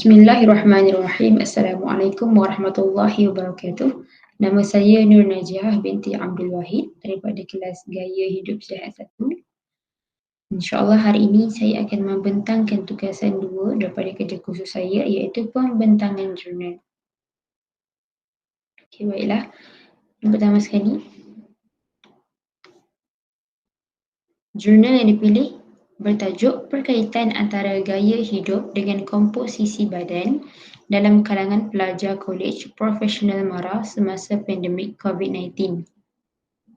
Bismillahirrahmanirrahim. Assalamualaikum warahmatullahi wabarakatuh. Nama saya Nur Najiah binti Abdul Wahid daripada kelas Gaya Hidup Sihat 1. InsyaAllah hari ini saya akan membentangkan tugasan 2 daripada kerja khusus saya, iaitu pembentangan jurnal. Okey, baiklah. Yang pertama sekali, jurnal yang dipilih bertajuk Perkaitan Antara Gaya Hidup dengan Komposisi Badan dalam kalangan pelajar kolej profesional MARA semasa pandemik COVID-19.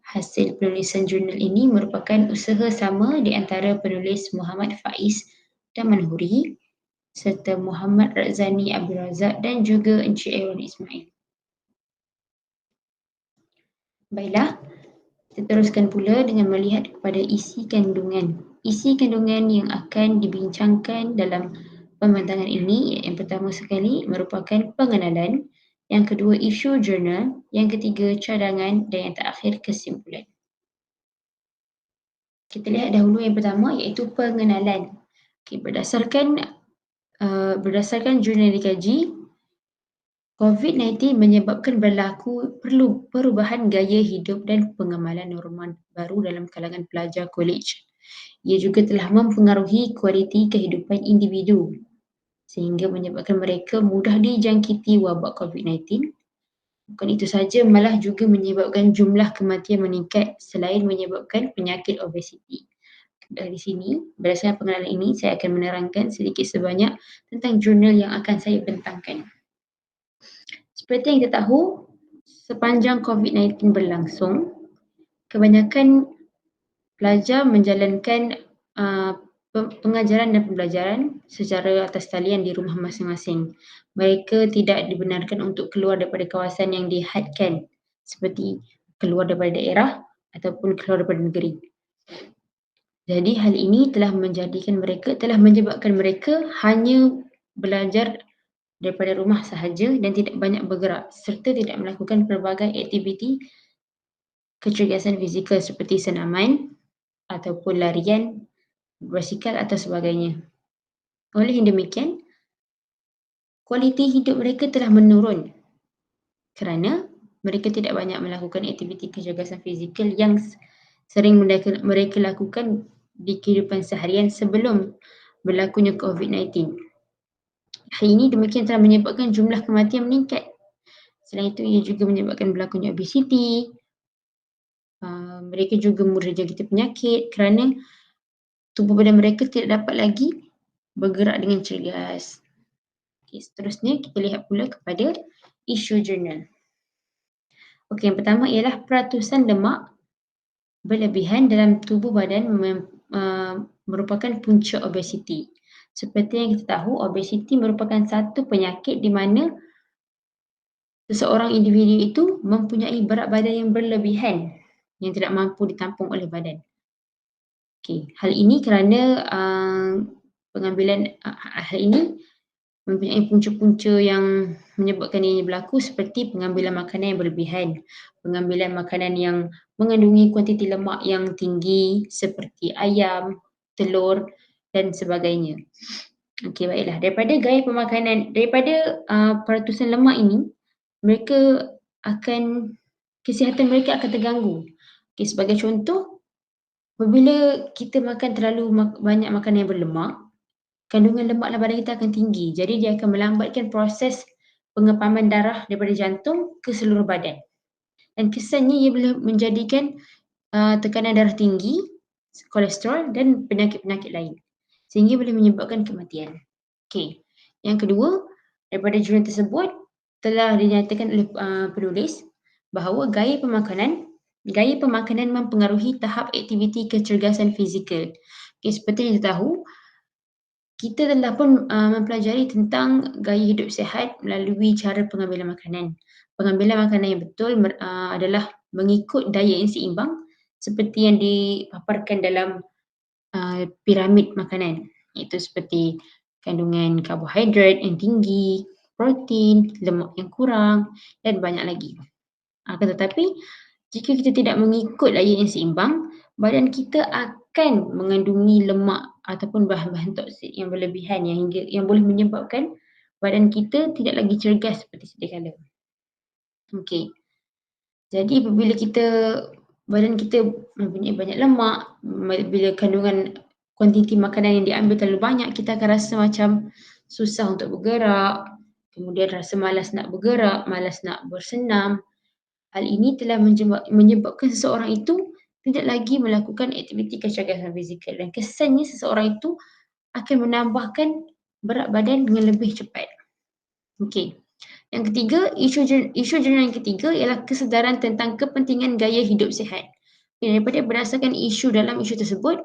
Hasil penulisan jurnal ini merupakan usaha sama di antara penulis Muhammad Faiz Damanhuri serta Muhammad Razani Abdul Razak dan juga Encik Aaron Ismail. Baiklah, kita teruskan pula dengan melihat kepada isi kandungan. Isi kandungan yang akan dibincangkan dalam pembentangan ini, yang pertama sekali merupakan pengenalan, yang kedua isu jurnal, yang ketiga cadangan dan yang terakhir kesimpulan. Kita lihat dahulu yang pertama iaitu pengenalan. Okay, berdasarkan jurnal yang dikaji, COVID-19 menyebabkan berlaku perlu perubahan gaya hidup dan pengamalan norma baru dalam kalangan pelajar kolej. Ia juga telah mempengaruhi kualiti kehidupan individu sehingga menyebabkan mereka mudah dijangkiti wabak COVID-19. Bukan itu saja, malah juga menyebabkan jumlah kematian meningkat selain menyebabkan penyakit obesiti. Dari sini, berdasarkan pengenalan ini, saya akan menerangkan sedikit sebanyak tentang jurnal yang akan saya bentangkan. Seperti yang kita tahu, sepanjang COVID-19 berlangsung, kebanyakan pelajar menjalankan pengajaran dan pembelajaran secara atas talian di rumah masing-masing. Mereka tidak dibenarkan untuk keluar daripada kawasan yang dihadkan, seperti keluar daripada daerah ataupun keluar daripada negeri. Jadi hal ini telah menyebabkan mereka hanya belajar daripada rumah sahaja dan tidak banyak bergerak serta tidak melakukan pelbagai aktiviti kecergasan fizikal seperti senaman ataupun larian, berbasikal atau sebagainya. Oleh yang demikian, kualiti hidup mereka telah menurun kerana mereka tidak banyak melakukan aktiviti kecergasan fizikal yang sering mereka lakukan di kehidupan seharian sebelum berlakunya COVID-19. Hal ini demikian telah menyebabkan jumlah kematian meningkat. Selain itu, ia juga menyebabkan berlakunya obesiti. Mereka juga mudah jangkiti penyakit kerana tubuh badan mereka tidak dapat lagi bergerak dengan cergas. Okay, seterusnya kita lihat pula kepada isu jurnal. Okey, yang pertama ialah peratusan lemak berlebihan dalam tubuh badan merupakan punca obesiti. Seperti yang kita tahu, obesiti merupakan satu penyakit di mana seseorang individu itu mempunyai berat badan yang berlebihan yang tidak mampu ditampung oleh badan. Okey, hal ini kerana hal ini mempunyai punca-punca yang menyebabkan ini berlaku seperti pengambilan makanan yang berlebihan, pengambilan makanan yang mengandungi kuantiti lemak yang tinggi seperti ayam, telur dan sebagainya. Okey, baiklah. Daripada peratusan lemak ini, kesihatan mereka akan terganggu. Okey, sebagai contoh, apabila kita makan terlalu banyak makanan yang berlemak, kandungan lemak dalam badan kita akan tinggi. Jadi dia akan melambatkan proses pengepaman darah daripada jantung ke seluruh badan. Dan kesannya ia boleh menjadikan tekanan darah tinggi, kolesterol dan penyakit-penyakit lain. Sehingga boleh menyebabkan kematian. Okey. Yang kedua, daripada jurnal tersebut telah dinyatakan oleh penulis bahawa gaya pemakanan mempengaruhi tahap aktiviti kecergasan fizikal. Okey, seperti yang kita tahu, kita telah pun mempelajari tentang gaya hidup sihat melalui cara pengambilan makanan. Pengambilan makanan yang betul adalah mengikut daya yang seimbang seperti yang dipaparkan dalam piramid makanan. Iaitu seperti kandungan karbohidrat yang tinggi, protein, lemak yang kurang dan banyak lagi. Akan tetapi, jika kita tidak mengikut daya yang seimbang, badan kita akan mengandungi lemak ataupun bahan-bahan toksik yang berlebihan yang boleh menyebabkan badan kita tidak lagi cergas seperti sedia kala. Okey. Jadi apabila badan kita mempunyai banyak lemak, bila kandungan kuantiti makanan yang diambil terlalu banyak, kita akan rasa macam susah untuk bergerak, kemudian rasa malas nak bergerak, malas nak bersenam. Hal ini telah menyebabkan seseorang itu tidak lagi melakukan aktiviti kecergasan fizikal dan kesannya seseorang itu akan menambahkan berat badan dengan lebih cepat. Okey. Yang ketiga, isu jurnal yang ketiga ialah kesedaran tentang kepentingan gaya hidup sihat. Daripada berdasarkan dalam isu tersebut,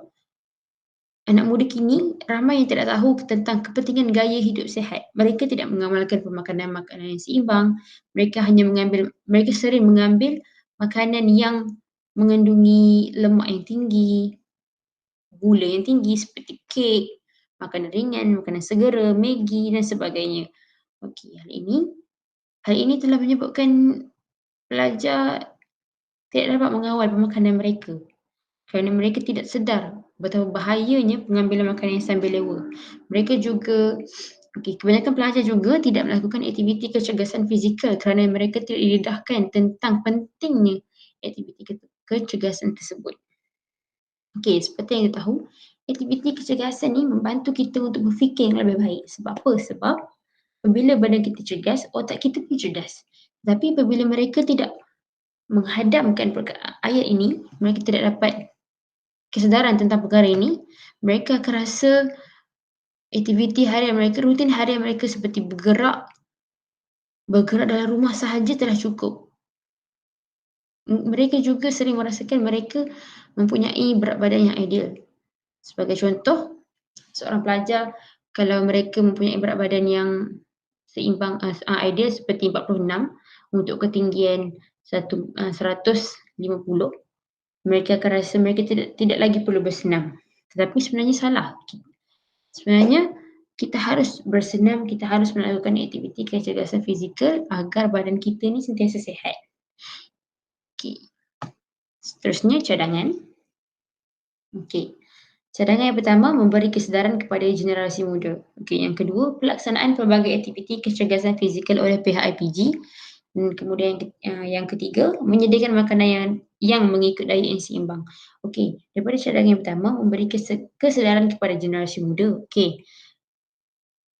anak muda kini ramai yang tidak tahu tentang kepentingan gaya hidup sihat. Mereka tidak mengamalkan makanan yang seimbang. Mereka sering mengambil makanan yang mengandungi lemak yang tinggi, gula yang tinggi seperti kek, makanan ringan, makanan segera, Maggi dan sebagainya. Okey, hal ini telah menyebabkan pelajar tidak dapat mengawal pemakanan mereka kerana mereka tidak sedar betapa bahayanya pengambilan makanan yang sambil lewa. Kebanyakan pelajar juga tidak melakukan aktiviti kecergasan fizikal kerana mereka tidak didedahkan tentang pentingnya aktiviti kecergasan tersebut. Okey, seperti yang kita tahu, aktiviti kecergasan ni membantu kita untuk berfikir yang lebih baik. Sebab apa? Sebab apabila badan kita cergas, otak kita pun cerdas. Tapi apabila mereka tidak menghadamkan ayat ini, mereka tidak dapat kesedaran tentang perkara ini, mereka akan rasa rutin harian mereka seperti bergerak dalam rumah sahaja telah cukup. Mereka juga sering merasakan mereka mempunyai berat badan yang ideal. Sebagai contoh, seorang pelajar kalau mereka mempunyai berat badan yang seimbang ideal seperti 46 untuk ketinggian 150, mereka akan rasa mereka tidak lagi perlu bersenam. Tetapi sebenarnya salah. Sebenarnya kita harus bersenam, kita harus melakukan aktiviti kecergasan fizikal agar badan kita ni sentiasa sihat. Okey. Seterusnya cadangan. Okey. Cadangan yang pertama memberi kesedaran kepada generasi muda. Okey, yang kedua pelaksanaan pelbagai aktiviti kecergasan fizikal oleh pihak IPG. Dan kemudian yang ketiga menyediakan makanan yang mengikut diet yang seimbang. Okey, daripada cadangan yang pertama memberi kesedaran kepada generasi muda. Okey.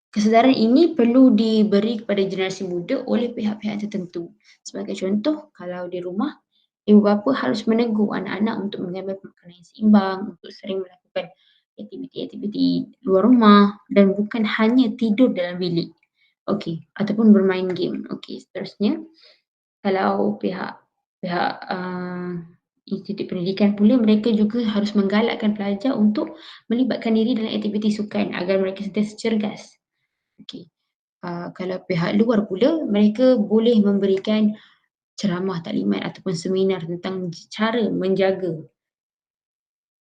Kesedaran ini perlu diberi kepada generasi muda oleh pihak-pihak tertentu. Sebagai contoh, kalau di rumah, ibu bapa harus menegur anak-anak untuk mengambil makanan yang seimbang, untuk sering melakukan aktiviti-aktiviti luar rumah dan bukan hanya tidur dalam bilik. Okey, ataupun bermain game. Okey, seterusnya, kalau pihak institut pendidikan pula, mereka juga harus menggalakkan pelajar untuk melibatkan diri dalam aktiviti sukan agar mereka sentiasa cergas. Okey. Kalau pihak luar pula, mereka boleh memberikan ceramah taklimat ataupun seminar tentang cara menjaga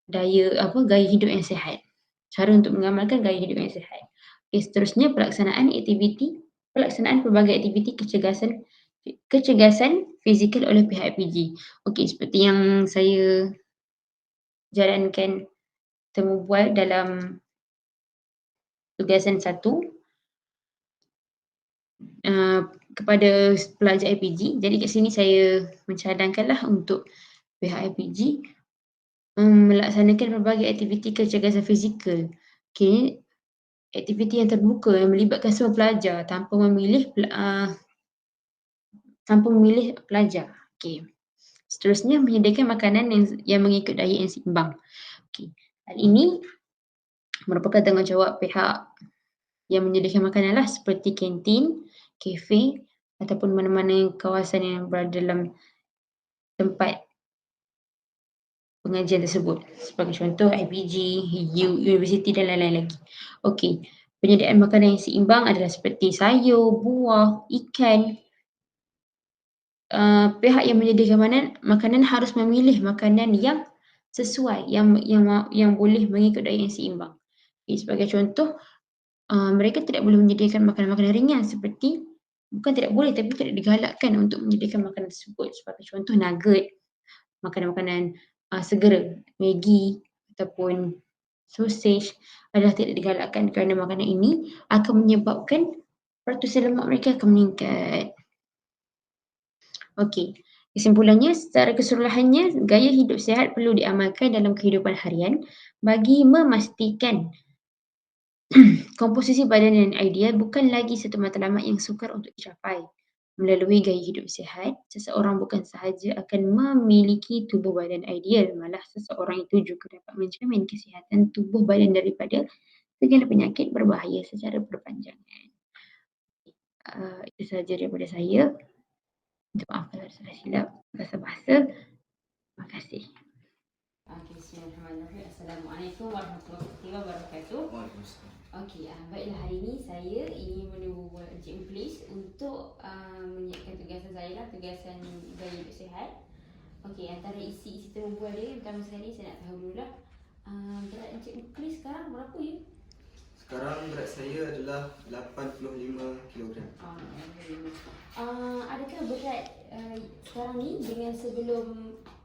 gaya hidup yang sihat. Cara untuk mengamalkan gaya hidup yang sihat. Okey, seterusnya pelaksanaan pelbagai aktiviti kecergasan fizikal oleh pihak PG. Okey, seperti yang saya jalankan temu bual dalam tugasan 1 kepada pelajar IPG. Jadi kat sini saya mencadangkanlah untuk pihak IPG melaksanakan pelbagai aktiviti kecergasan fizikal. Okey, aktiviti yang terbuka yang melibatkan semua pelajar tanpa memilih pelajar. Okey. Seterusnya menyediakan makanan yang mengikut diet yang seimbang. Okey. Hal ini merupakan tanggungjawab pihak yang menyediakan makanan lah seperti kantin, kafe ataupun mana-mana kawasan yang berada dalam tempat pengajian tersebut. Sebagai contoh IPG, universiti dan lain-lain lagi. Okey, penyediaan makanan yang seimbang adalah seperti sayur, buah, ikan. Pihak yang menyediakan makanan harus memilih makanan yang sesuai, yang boleh mengikut diet yang seimbang. Okay, sebagai contoh, mereka tidak boleh menyediakan makanan-makanan ringan seperti, bukan tidak boleh tapi tidak digalakkan untuk menyediakan makanan tersebut. Sebagai contoh nugget, makanan-makanan segera, Maggi ataupun sausage adalah tidak digalakkan kerana makanan ini akan menyebabkan pertusan lemak mereka akan meningkat. Okey, kesimpulannya secara keseluruhannya gaya hidup sihat perlu diamalkan dalam kehidupan harian bagi memastikan komposisi badan yang ideal bukan lagi satu matlamat yang sukar untuk dicapai. Melalui gaya hidup sihat, seseorang bukan sahaja akan memiliki tubuh badan ideal, malah seseorang itu juga dapat menjamin kesihatan tubuh badan daripada segala penyakit berbahaya secara berpanjangan. Itu sahaja daripada saya. Minta maaf kalau ada salah silap bahasa-bahasa. Terima kasih. Bismillahirrahmanirrahim. Assalamualaikum warahmatullahi wabarakatuh. Waalaikumsalam. Okey, baiklah, hari ini saya ingin menemui Encik Mukhlis untuk menyiapkan tugasan saya lah, tugasan gaya hidup sihat. Okey, antara isi-isi terbual dia, pertama sekali saya nak tahu dulu lah, berat Encik Mukhlis sekarang berapa ya? Sekarang berat saya adalah 85 kg. Adakah berat sekarang ni dengan sebelum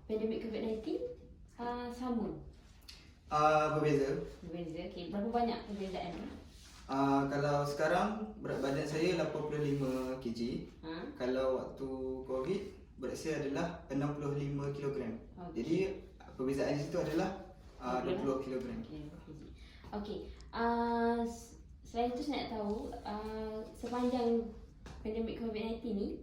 pandemik COVID-19 sama? Berbeza. Berbeza. Okey, berapa banyak perbezaan? Kalau sekarang berat badan saya 85 kg. Kalau waktu COVID berat saya adalah 65 kg. Okay. Jadi perbezaan di situ adalah 20 kg. Okey. Selain itu saya nak tahu sepanjang pandemik COVID-19 ni,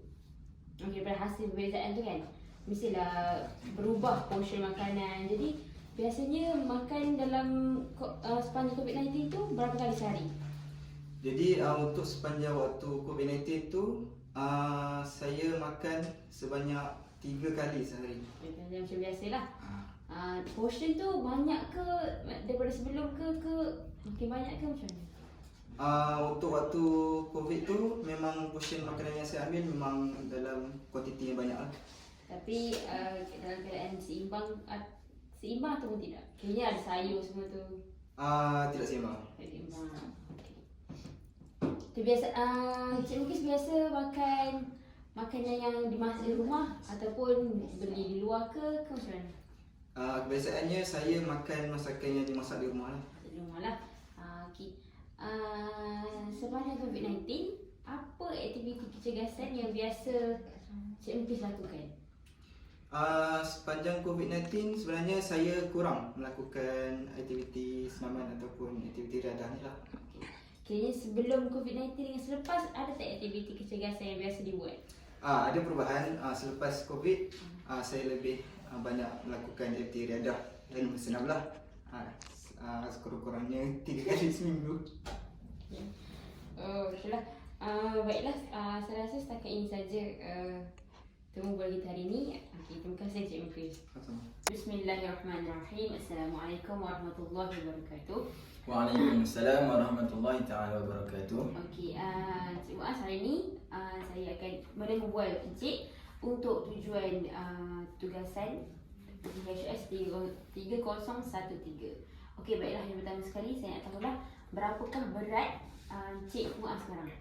okey, daripada hasil perbezaan tu kan, mestilah berubah portion makanan. Jadi biasanya makan dalam sepanjang COVID-19 tu berapa kali sehari? Jadi untuk sepanjang waktu COVID-19 tu saya makan sebanyak 3 kali sehari. Macam biasalah. Portion tu banyak ke daripada sebelum ke makin banyak ke macam mana? Untuk waktu COVID tu memang portion makanan yang saya ambil memang dalam kuantiti yang banyak lah. Tapi dalam keadaan seimbang ataupun tidak? Kira ada sayur semua tu. Tidak seimbang. Tidak seimbang. Okey. Tu biasa Cik Mukhlis biasa makan makanan yang dimasak di rumah ataupun beli di luar ke macam mana? Kebiasaannya saya makan masakan yang dimasak di rumah lah. Di rumah lah. Okey. Sepanjang COVID-19, apa aktiviti kecergasan yang biasa Cik Mukhlis lakukan? Sepanjang COVID-19 sebenarnya saya kurang melakukan aktiviti senaman ataupun aktiviti riadah ni lah. Kiranya sebelum COVID-19 dengan selepas, ada tak aktiviti kecergasan yang biasa dibuat? Ada perubahan. Selepas COVID saya lebih banyak melakukan aktiviti riadah dan bersenam lah. Sekurang-kurangnya 3 kali seminggu. Okeylah. Baiklah, saya rasa setakat ini saja temu buat kita hari ini. Okay, terima kasih Cik Mukhlis. Bismillahirrahmanirrahim. Assalamualaikum warahmatullahi wabarakatuh. Waalaikumsalam warahmatullahi taala wabarakatuh. Okey, Cik Muaz, hari ini saya akan membual Encik untuk tujuan tugasan DHS 3013. Okey, baiklah, yang pertama sekali saya nak tahulah berapakah berat Cik Muaz sekarang?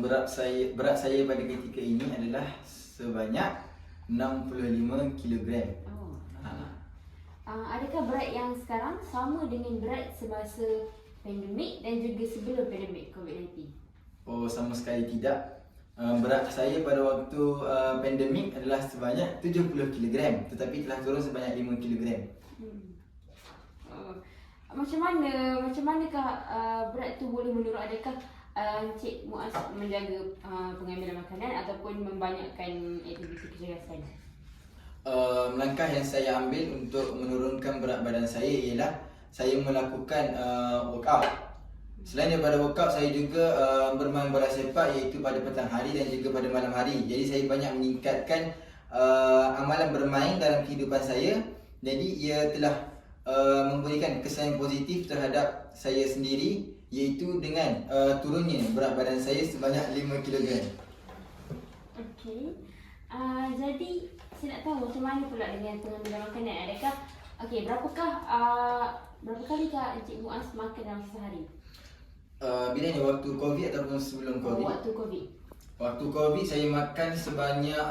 Berat saya pada ketika ini adalah sebanyak 65 kg. Adakah berat yang sekarang sama dengan berat semasa pandemik dan juga sebelum pandemik COVID-19? Oh, sama sekali tidak. Berat saya pada waktu pandemik adalah sebanyak 70 kg, tetapi telah turun sebanyak 5 kg. Macam manakah berat tu boleh menurun? Adakah Encik Muaz menjaga pengambilan makanan ataupun membanyakkan aktiviti kecergasan? Langkah yang saya ambil untuk menurunkan berat badan saya ialah saya melakukan workout. Selain daripada workout, saya juga bermain bola sepak, iaitu pada petang hari dan juga pada malam hari. Jadi saya banyak meningkatkan amalan bermain dalam kehidupan saya. Jadi ia telah memberikan kesan yang positif terhadap saya sendiri, iaitu dengan turunnya berat badan saya sebanyak 5 kg. Okey. Jadi saya nak tahu macam mana pula dengan pengambilan makanan. Adakah berapa kali Encik Muaz makan dalam sehari? Bila ni, waktu COVID ataupun sebelum COVID? Waktu COVID. Waktu COVID saya makan sebanyak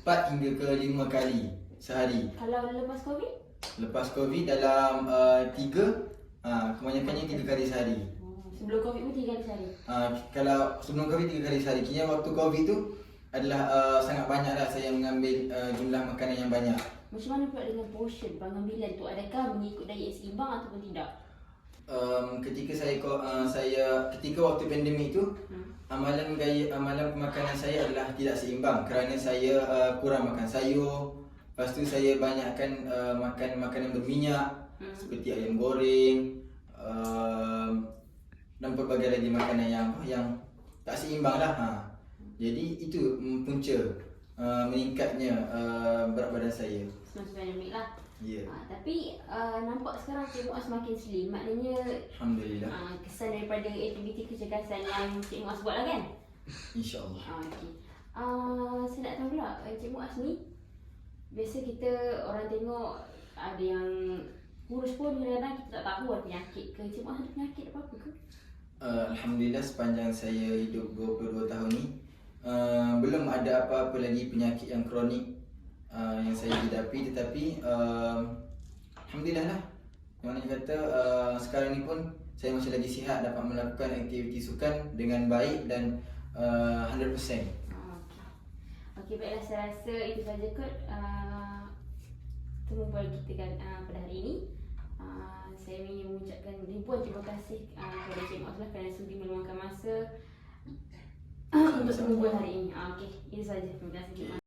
4 hingga ke 5 kali sehari. Kalau lepas COVID? Lepas COVID dalam 3, kebanyakannya 3 kali sehari. Sebelum Covid pun 3 kali sehari. Kalau sebelum Covid 3 kali sehari. Kini waktu Covid tu adalah sangat banyak lah saya mengambil jumlah makanan yang banyak. Macam mana pula dengan portion pengambilan tu? Adakah mengikut diet yang seimbang ataupun tidak? Ketika waktu pandemik tu amalan pemakanan saya adalah tidak seimbang kerana saya kurang makan sayur. Lepas tu saya banyakkan makan makanan berminyak seperti ayam goreng dan pelbagai lagi makanan yang tak seimbang lah. Jadi itu punca meningkatnya berat badan saya. Semasa pandemik lah. Ya. Tapi nampak sekarang Cik Muaz semakin slim. Maknanya Alhamdulillah. kesan daripada aktiviti kecergasan yang Cik Muaz buat lah kan? InsyaAllah. Okey. Saya nak tahu pula Cik Muaz ni, biasa kita orang tengok ada yang kurus pun kadang-kadang kita tak tahu ada penyakit ke. Cik Muaz ada penyakit apa-apa ke? Alhamdulillah sepanjang saya hidup 22 tahun ni belum ada apa-apa lagi penyakit yang kronik yang saya hidapi, tetapi Alhamdulillah lah. Yang mana kata sekarang ni pun saya masih lagi sihat, dapat melakukan aktiviti sukan dengan baik dan 100%. Okey, baiklah, saya rasa itu saja kot pertemuan kita kan pada hari ini. Saya ingin mengucapkan ribuan terima kasih kepada Cik Muaz kerana sudi meluangkan masa untuk pertemuan hari ini. Okey, itu saja. Terima kasih Cik Muaz.